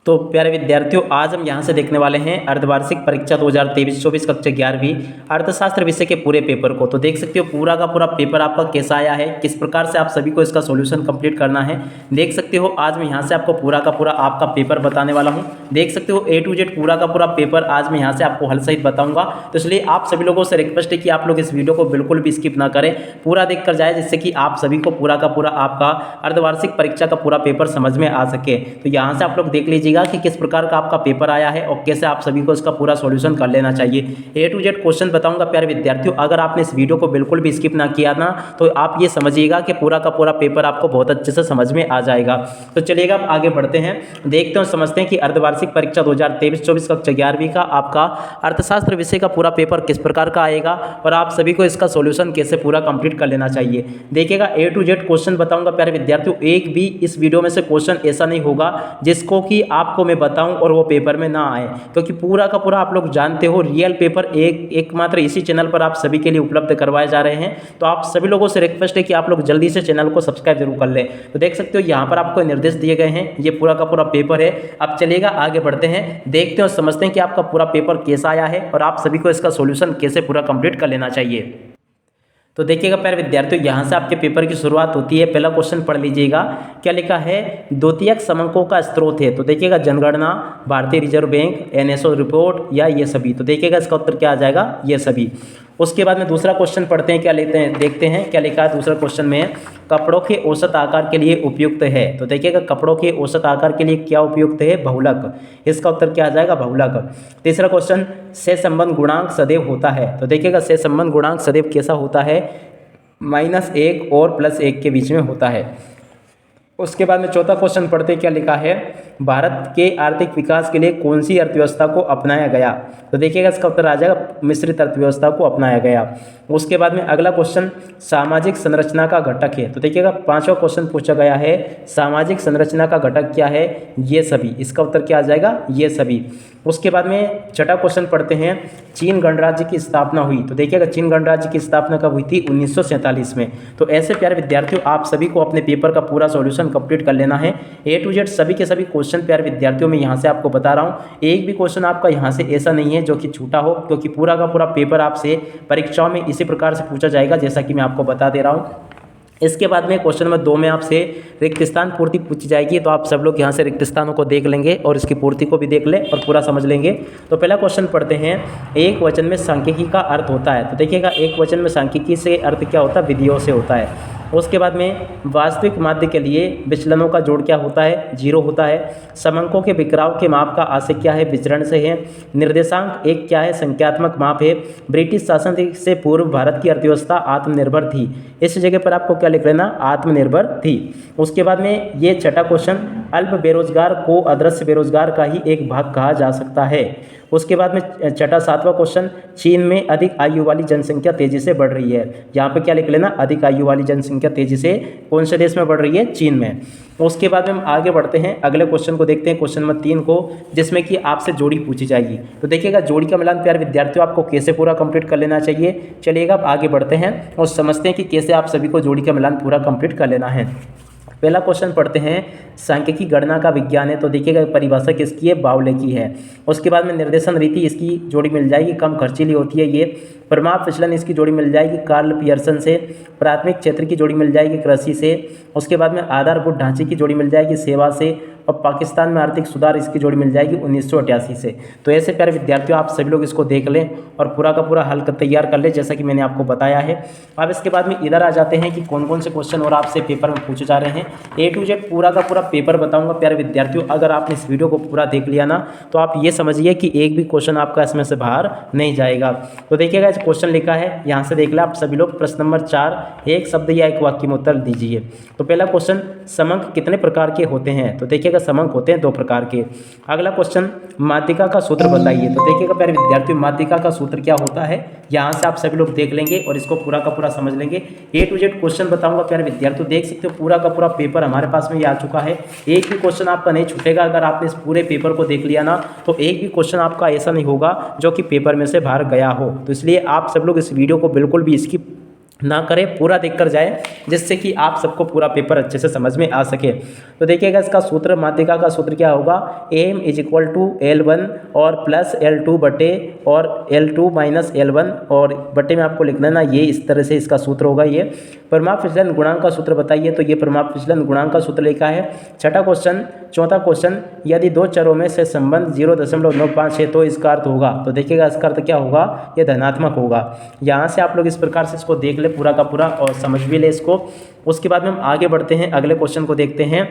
तो प्यारे विद्यार्थियों, आज हम यहाँ से देखने वाले हैं अर्धवार्षिक परीक्षा 2023-24 कक्षा 11वीं अर्थशास्त्र विषय के पूरे पेपर को। तो देख सकते हो पूरा का पूरा पेपर आपका कैसा आया है, किस प्रकार से आप सभी को इसका सॉल्यूशन कंप्लीट करना है। देख सकते हो आज मैं यहाँ से आपको पूरा का पूरा आपका पेपर बताने वाला हूँ। देख सकते हो A to Z पूरा का पूरा पेपर आज मैं यहाँ से आपको हल सहित बताऊँगा। तो इसलिए आप सभी लोगों से रिक्वेस्ट है कि आप लोग इस वीडियो को बिल्कुल भी स्किप ना करें, पूरा देख कर जाए, जिससे कि आप सभी को पूरा का पूरा आपका अर्धवार्षिक परीक्षा का पूरा पेपर समझ में आ सके। तो यहाँ से आप लोग देख लीजिएगा कि किस प्रकार का आपका पेपर आया है और कैसे आप सभी को इसका पूरा सॉल्यूशन कर लेना चाहिए। A to Z क्वेश्चन बताऊंगा प्यारे विद्यार्थियों। अगर आपने इस वीडियो को बिल्कुल भी स्किप ना किया ना, तो आप ये समझिएगा कि पूरा का पूरा पेपर आपको बहुत अच्छे से समझ में आ जाएगा। तो चलिएगा अब आगे बढ़ते हैं, देखते हैं और समझते हैं कि अर्धवार्षिक परीक्षा 2023-24 कक्षा 11वीं का आपका अर्थशास्त्र विषय का पूरा पेपर किस प्रकार का आएगा और आप सभी को इसका सॉल्यूशन कैसे पूरा कंप्लीट कर लेना चाहिए। देखिएगा A to Z क्वेश्चन बताऊंगा प्यारे विद्यार्थियों। एक भी इस वीडियो में से क्वेश्चन ऐसा नहीं होगा जिसको कि आपको मैं बताऊं और वो पेपर में ना आए, क्योंकि पूरा का पूरा आप लोग जानते हो रियल पेपर एकमात्र इसी चैनल पर आप सभी के लिए उपलब्ध करवाए जा रहे हैं। तो आप सभी लोगों से रिक्वेस्ट है कि आप लोग जल्दी से चैनल को सब्सक्राइब जरूर कर लें। तो देख सकते हो यहाँ पर आपको निर्देश दिए गए हैं, ये पूरा का पूरा पेपर है। अब चलिएगा आगे बढ़ते हैं, देखते हैं और समझते हैं कि आपका पूरा पेपर कैसा आया है और आप सभी को इसका सोल्यूशन कैसे पूरा कंप्लीट कर लेना चाहिए। तो देखिएगा प्यारे विद्यार्थियों, यहाँ से आपके पेपर की शुरुआत होती है। पहला क्वेश्चन पढ़ लीजिएगा, क्या लिखा है, द्वितीयक समंकों का स्रोत है। तो देखिएगा जनगणना, भारतीय रिजर्व बैंक, NSO रिपोर्ट या ये सभी। तो देखिएगा इसका उत्तर क्या आ जाएगा, ये सभी। उसके बाद में दूसरा क्वेश्चन पढ़ते हैं, क्या लेते हैं देखते हैं क्या लिखा है दूसरा क्वेश्चन में, कपड़ों के औसत आकार के लिए उपयुक्त है। तो देखिएगा कपड़ों के औसत आकार के लिए क्या उपयुक्त है, बहुलक। इसका उत्तर क्या आ जाएगा, बहुलक। तीसरा क्वेश्चन, सहसंबंध गुणांक सदैव होता है। तो देखिएगा सहसंबंध गुणांक सदैव कैसा होता है, -1 और +1 के बीच में होता है। उसके बाद में चौथा क्वेश्चन पढ़ते क्या लिखा है, भारत के आर्थिक विकास के लिए कौन सी अर्थव्यवस्था को अपनाया गया। तो देखिएगा इसका उत्तर आ जाएगा, मिश्रित अर्थव्यवस्था को अपनाया गया। उसके बाद में अगला क्वेश्चन, सामाजिक संरचना का घटक है। तो देखिएगा पांचवा क्वेश्चन पूछा गया है, सामाजिक संरचना का घटक क्या है, ये सभी। इसका उत्तर क्या आ जाएगा, ये सभी। उसके बाद में छठा क्वेश्चन पढ़ते हैं, चीन गणराज्य की स्थापना हुई। तो देखिएगा चीन गणराज्य की स्थापना कब हुई थी, 1947 में। तो ऐसे प्यारे विद्यार्थियों आप सभी को अपने पेपर का पूरा सॉल्यूशन कंप्लीट कर लेना है। A to Z सभी के सभी क्वेश्चन प्यारे विद्यार्थियों मैं यहाँ से आपको बता रहा हूँ। एक भी क्वेश्चन आपका यहाँ से ऐसा नहीं है जो कि छूटा हो, क्योंकि पूरा का पूरा पेपर आपसे परीक्षाओं में इसी प्रकार से पूछा जाएगा, जैसा कि मैं आपको बता दे रहा हूँ। इसके बाद में क्वेश्चन नंबर 2 में आपसे रिक्त स्थान पूर्ति पूछी जाएगी। तो आप सब लोग यहाँ से रिक्त स्थानों को देख लेंगे और इसकी पूर्ति को भी देख लें और पूरा समझ लेंगे। तो पहला क्वेश्चन पढ़ते हैं, एक वचन में सांख्यिकी का अर्थ होता है। तो देखिएगा एक वचन में सांख्यिकी से अर्थ क्या होता है, विधियों से होता है। उसके बाद में वास्तविक माध्य के लिए विचलनों का जोड़ क्या होता है, 0 होता है। समंकों के बिखराव के माप का आशय क्या है, विचरण से है। निर्देशांक एक क्या है, संख्यात्मक माप है। ब्रिटिश शासन से पूर्व भारत की अर्थव्यवस्था आत्मनिर्भर थी। इस जगह पर आपको क्या लिख लेना, आत्मनिर्भर थी। उसके बाद में ये छठा क्वेश्चन, अल्प बेरोजगार को अदृश्य बेरोजगार का ही एक भाग कहा जा सकता है। उसके बाद में छठा सातवां क्वेश्चन, चीन में अधिक आयु वाली जनसंख्या तेजी से बढ़ रही है। यहाँ पे क्या लिख लेना, अधिक आयु वाली जनसंख्या तेजी से कौन से देश में बढ़ रही है, चीन में। उसके बाद में हम आगे बढ़ते हैं, अगले क्वेश्चन को देखते हैं, क्वेश्चन नंबर 3 को, जिसमें कि आपसे जोड़ी पूछी जाएगी। तो देखिएगा जोड़ी का मिलान प्यारे विद्यार्थियों आपको कैसे पूरा कंप्लीट कर लेना चाहिए। चलिएगा अब आगे बढ़ते हैं और समझते हैं कि कैसे आप सभी को जोड़ी का मिलान पूरा कंप्लीट कर लेना है। पहला क्वेश्चन पढ़ते हैं, सांख्यिकी गणना का विज्ञान है। तो देखिएगा परिभाषा किसकी है, बावले की है। उसके बाद में निर्देशन रीति इसकी जोड़ी मिल जाएगी, कम खर्चीली होती है ये। प्रमाप विचलन इसकी जोड़ी मिल जाएगी कार्ल पियर्सन से। प्राथमिक क्षेत्र की जोड़ी मिल जाएगी कृषि से। उसके बाद में आधारभूत ढांचे की जोड़ी मिल जाएगी सेवा से। और पाकिस्तान में आर्थिक सुधार इसकी जोड़ी मिल जाएगी 1988 से। तो ऐसे प्यारे विद्यार्थियों आप सभी लोग इसको देख लें और पूरा का पूरा हल तैयार कर लें, जैसा कि मैंने आपको बताया है। अब इसके बाद में इधर आ जाते हैं कि कौन कौन से क्वेश्चन और आपसे पेपर में पूछे जा रहे हैं। A to Z पूरा का पूरा पेपर बताऊंगा प्यारे विद्यार्थियों। अगर आपने इस वीडियो को पूरा देख लिया ना, तो आप ये समझिए कि एक भी क्वेश्चन आपका इसमें से बाहर नहीं जाएगा। तो देखिएगा इस क्वेश्चन लिखा है, यहाँ से देख लें आप सभी लोग। प्रश्न नंबर 4, एक शब्द या एक वाक्य में उत्तर दीजिए। तो पहला क्वेश्चन, समंक कितने प्रकार के होते हैं। तो देखिएगा समंक होते हैं 2 प्रकार के। अगला क्वेश्चन, माध्यिका का सूत्र बताइए। तो देखिएगा प्यारे विद्यार्थियों माध्यिका का सूत्र क्या होता है, यहाँ से आप सभी लोग देख लेंगे और इसको पूरा का पूरा समझ लेंगे। A to Z क्वेश्चन बताऊंगा प्यारे विद्यार्थियों। देख सकते हो पूरा का पूरा पेपर हमारे पास में ये आ चुका है। एक भी क्वेश्चन आपका नहीं छूटेगा। अगर आपने इस पूरे पेपर को देख लिया ना, तो एक भी क्वेश्चन आपका ऐसा नहीं होगा जो कि पेपर में से बाहर गया हो। तो इसलिए आप सब लोग इस वीडियो को बिल्कुल भी स्किप ना करें, पूरा देखकर जाएं, जिससे कि आप सबको पूरा पेपर अच्छे से समझ में आ सके। तो देखिएगा इसका सूत्र, माध्यिका का सूत्र क्या होगा, M is equal to L1 और प्लस L2 बटे और L2 माइनस L1 और बटे में आपको लिखना है ना, ये इस तरह से इसका सूत्र होगा। ये परिमाप विचलन गुणांक का सूत्र बताइए, तो ये परिमाप विचलन गुणांक का सूत्र लिखा है। छठा क्वेश्चन, चौथा क्वेश्चन, यदि दो चरों में से संबंध 0.95 है तो इसका अर्थ होगा, तो देखिएगा इसका अर्थ क्या होगा, ये धनात्मक होगा। यहाँ से आप लोग इस प्रकार से इसको देख ले पूरा का पूरा और समझ भी ले इसको। उसके बाद में हम आगे बढ़ते हैं, अगले क्वेश्चन को देखते हैं।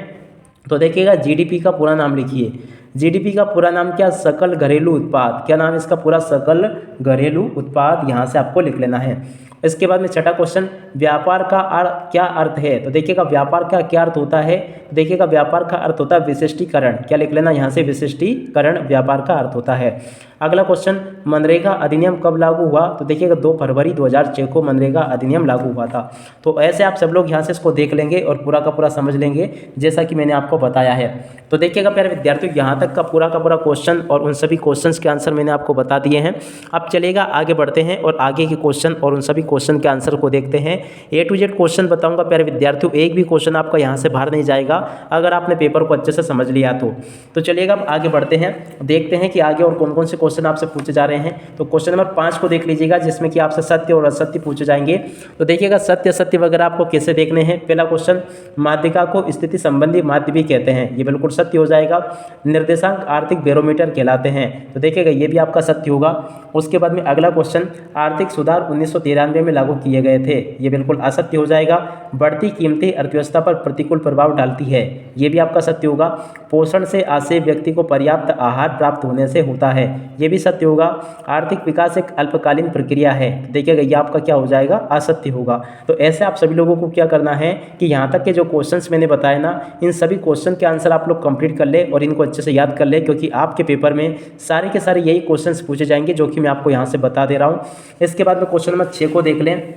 तो देखिएगा जीडीपी का पूरा नाम लिखिए। जीडीपी का पूरा नाम क्या, सकल घरेलू उत्पाद। क्या नाम है इसका पूरा, सकल घरेलू उत्पाद, यहाँ से आपको लिख लेना है। इसके बाद में छठा क्वेश्चन, व्यापार का क्या अर्थ है। तो देखिएगा व्यापार का क्या अर्थ होता है, देखिएगा व्यापार का अर्थ होता है विशिष्टीकरण। क्या लिख लेना यहाँ से, विशिष्टीकरण व्यापार का अर्थ होता है। अगला क्वेश्चन, मनरेगा अधिनियम कब लागू हुआ। तो देखिएगा 2 फरवरी 2006 को मनरेगा अधिनियम लागू हुआ था। तो ऐसे आप सब लोग यहाँ से इसको देख लेंगे और पूरा का पूरा समझ लेंगे, जैसा कि मैंने आपको बताया है। तो देखिएगा प्यारे विद्यार्थियों, यहाँ तक का पूरा क्वेश्चन और उन सभी क्वेश्चंस के आंसर मैंने आपको बता दिए हैं। अब चलिएगा आगे बढ़ते हैं और आगे के क्वेश्चन और उन सभी क्वेश्चन के आंसर को देखते हैं। A to Z क्वेश्चन बताऊंगा प्यारे विद्यार्थियों, एक भी क्वेश्चन आपका यहाँ से बाहर नहीं जाएगा अगर आपने पेपर को अच्छे से समझ लिया तो चलिएगा अब आगे बढ़ते हैं, देखते हैं कि आगे और कौन कौन से क्वेश्चन आपसे पूछे जा रहे हैं। तो क्वेश्चन नंबर 5 को देख लीजिएगा, जिसमें कि आपसे सत्य और असत्य पूछे जाएंगे। तो देखिएगा सत्य असत्य वगैरह आपको कैसे देखने हैं। पहला क्वेश्चन, माध्यिका को स्थिति संबंधी माध्य भी कहते हैं, ये बिल्कुल सत्य हो जाएगा। निर्देशांक आर्थिक बैरोमीटर कहलाते हैं, तो देखिएगा ये भी आपका सत्य होगा। उसके बाद में अगला क्वेश्चन, आर्थिक सुधार 1993 में लागू किए गए थे, ये बिल्कुल असत्य हो जाएगा। बढ़ती कीमतें अर्थव्यवस्था पर प्रतिकूल प्रभाव डालती है, ये भी आपका सत्य होगा। पोषण से आशय व्यक्ति को पर्याप्त आहार प्राप्त होने से होता है, ये भी सत्य होगा। आर्थिक विकास एक अल्पकालीन प्रक्रिया है, देखिएगा ये आपका क्या हो जाएगा, असत्य होगा। तो ऐसे आप सभी लोगों को क्या करना है कि यहाँ तक के जो क्वेश्चंस मैंने बताए ना, इन सभी क्वेश्चन के आंसर आप लोग कंप्लीट कर ले और इनको अच्छे से याद कर ले, क्योंकि आपके पेपर में सारे के सारे यही क्वेश्चंस पूछे जाएंगे जो कि मैं आपको यहाँ से बता दे रहा हूँ। इसके बाद में क्वेश्चन नंबर 6 को देख लें,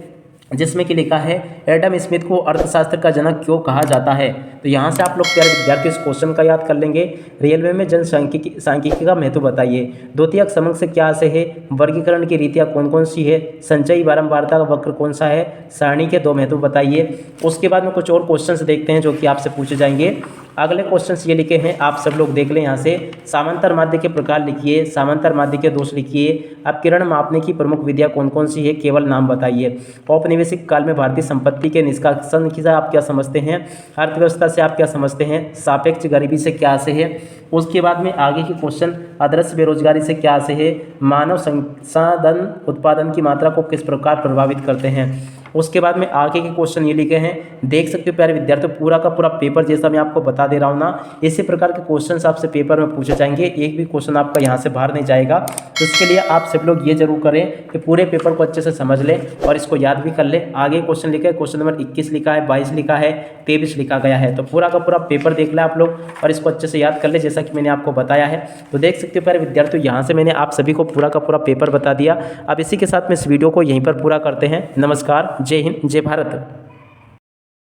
जिसमें कि लिखा है एडम स्मिथ को अर्थशास्त्र का जनक क्यों कहा जाता है। तो यहाँ से आप लोग प्यारे विद्यार्थी इस क्वेश्चन का याद कर लेंगे। रेलवे में जनसांख्यिकी का महत्व बताइए। द्वितीयक समक से क्या से है, वर्गीकरण की रीतियाँ कौन कौन सी है, संचयी बारंबारता का वक्र कौन सा है, सारणी के 2 महत्व बताइए। उसके बाद में कुछ और क्वेश्चंस देखते हैं जो कि आपसे पूछे जाएंगे। अगले क्वेश्चंस ये लिखे हैं, आप सब लोग देख लें यहाँ से। समांतर माध्य के प्रकार लिखिए, समांतर माध्य के दोष लिखिए। अपकिरण मापने की प्रमुख विधियाँ कौन कौन सी है, केवल नाम बताइए। औपनिवेशिक काल में भारतीय संपत्ति के निष्कासन की आप क्या समझते हैं, अर्थव्यवस्था से आप क्या समझते हैं, सापेक्ष गरीबी से क्या से है। उसके बाद में आगे के क्वेश्चन, आदर्श बेरोजगारी से क्या से है, मानव संसाधन उत्पादन की मात्रा को किस प्रकार प्रभावित करते हैं। उसके बाद में आगे के क्वेश्चन ये लिखे हैं, देख सकते हो प्यारे विद्यार्थियों, पूरा का पूरा पेपर जैसा मैं आपको बता दे रहा हूँ ना, इसी प्रकार के क्वेश्चंस आपसे पेपर में पूछे जाएंगे, एक भी क्वेश्चन आपका यहाँ से बाहर नहीं जाएगा। तो इसके लिए आप सब लोग ये जरूर करें कि पूरे पेपर को अच्छे से समझ लें और इसको याद भी कर लें। आगे क्वेश्चन लिखा है, क्वेश्चन नंबर 21 लिखा है, 22 लिखा है, 23 लिखा गया है। तो पूरा का पूरा पेपर देख लें आप लोग और इसको अच्छे से याद कर ले, जैसा कि मैंने आपको बताया है। तो देख सकते हो प्यारे विद्यार्थियों, यहाँ से मैंने आप सभी को पूरा का पूरा पेपर बता दिया। अब इसी के साथ में इस वीडियो को यहीं पर पूरा करते हैं। नमस्कार, जय हिंद, जय भारत।